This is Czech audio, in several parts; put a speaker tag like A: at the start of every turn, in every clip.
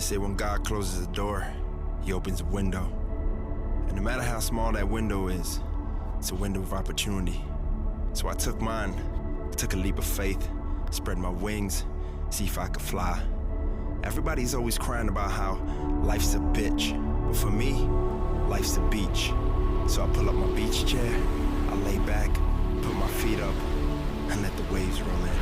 A: say when God closes a door, he opens a window. And no matter how small that window is, it's a window of opportunity. So I took mine, took a leap of faith, spread my wings, see if I could fly. Everybody's always crying about how life's a bitch, but for me, life's a beach. So I pull up my beach chair, I lay back, put my feet up, and let the waves roll in.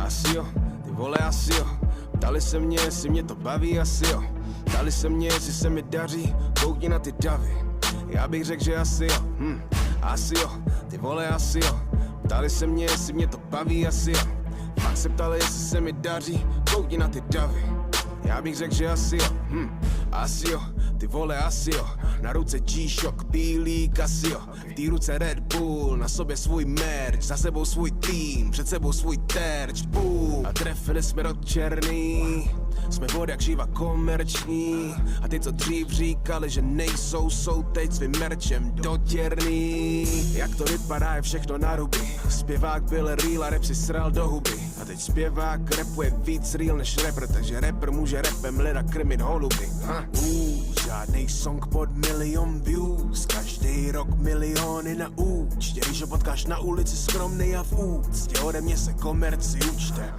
B: Asi jo, ty vole asi jo. Ptali se mě, jestli mě to baví, asi jo. Ptali se mě, jestli se mi daří, koukni na ty davy. Já bych řekl, že asi jo, asi jo, ty vole asi jo. Ptali se mě, jestli mě to baví, asi jo. Pak se ptali, jestli se mi daří, koukni na ty davy. Já bych řekl, že asi jo, asi jo, ty vole asi jo. Na ruce G-Shock, bílý Casio, v té ruce Red Bull, na sobě svůj merch, za sebou svůj tým, před sebou svůj terč, boom. A trefili jsme do černý, jsme vod jak živa komerční. A ty, co dřív říkali, že nejsou, jsou teď svým merčem dotěrný. Jak to vypadá, je všechno na ruby. Zpěvák byl real a rap si sral do huby. A teď zpěvák rapuje víc real než rapper, takže rapper může rapem leda krmit holuby. Žádnej song pod milion views, každý rok miliony na účtě. Když ho potkáš na ulici skromnej a v úctě, ode mě se komerci učte.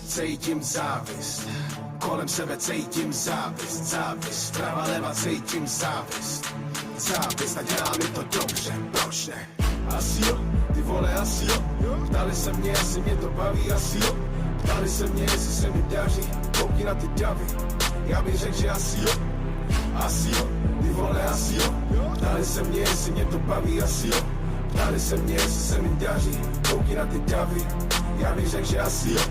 B: Cítím závist, kolem sebe cítím závist, závist, prava leva cítím závist, závist a dělá mi to dobře, proč ne? Asi jo, ty vole asi jo, ptali se mě, jestli mě to baví, asi jo, ptali se mě, jestli se mi daří, koukni na ty davy, já bych řekl, že asi jo, ty vole asi jo, ptali se mě, jestli mě to baví, asi jo, ptali se mě, jestli se mi daří, koukni na ty davy, já bych řekl, že asi jo.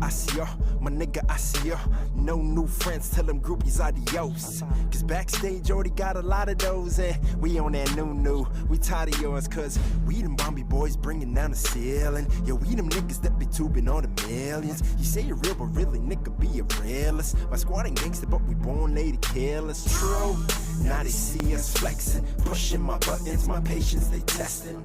A: I see ya, my nigga, I see ya. No new friends, tell them groupies adios. Cause backstage already got a lot of those, and we on that new. We tired of yours, cause we them Bombi boys bringing down the ceiling. Yo, we them niggas that be tubing on the millions. You say you're real, but really, nigga, be a realist. My squad ain't gangster, but we born lady killers. True, now they see us flexing, pushing my buttons, my patience they testing.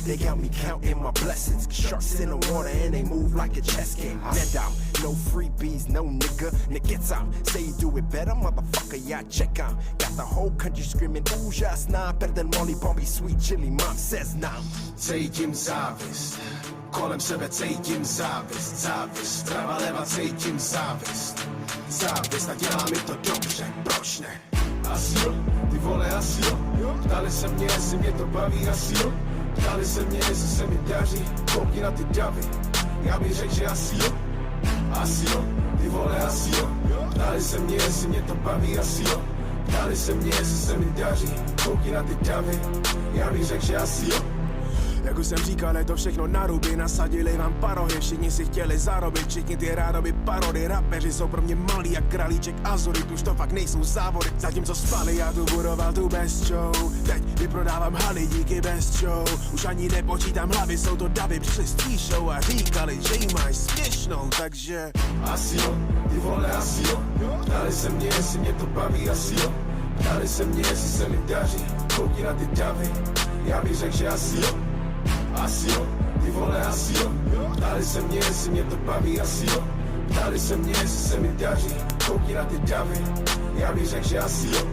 A: They got me counting my blessings. Sharks in the water and they move like a chess game. Net out, no freebies, no nigga. Nick gets out, say you do it better, motherfucker, yeah, check out. Got the whole country screaming, ooh, just nah, better than Molly Bombi, sweet chili, mom says nah.
B: Cítím závist, kolem sebe cítím závist, závist, prava leva cítím závist, závist a dělá mi to dobře, proč ne? Asi jo, ty vole asi jo, ptali se mě, jestli mě to baví, asi jo, ptali se mě, jestli se mi daří, koukni na ty davy, já bych řekl, že asi jo, ty vole asi jo, ptali se mě, jestli mě to baví, asi jo, ptali se mě, jestli se mi daří, koukni na ty davy, já bych řekl, že asi jo. Jak už jsem říkal, je to všechno na ruby, nasadili vám parohy, všichni si chtěli zarobit, všichni ty rádoby parody, rapeři jsou pro mě malý jak králíček Azurit, už to fakt nejsou závody, zatímco spali, já tu budoval tu best show, teď vyprodávám haly díky best show, už ani nepočítám hlavy, jsou to davy, přišli s tvý show a říkali, že jí máš směšnou, takže asi jo, ty vole asi jo, ptali se mě, jestli mě to baví, asi jo, ptali se mě, jestli se mi daří, koukni na ty davy, já bych řekl, že asi jo. Asi jo, ty vole asi jo, ptali se mě, jestli mě to baví, asi jo, ptali se mě, jestli se mi daří, koukni na ty davy, já bych řekl, že asi jo.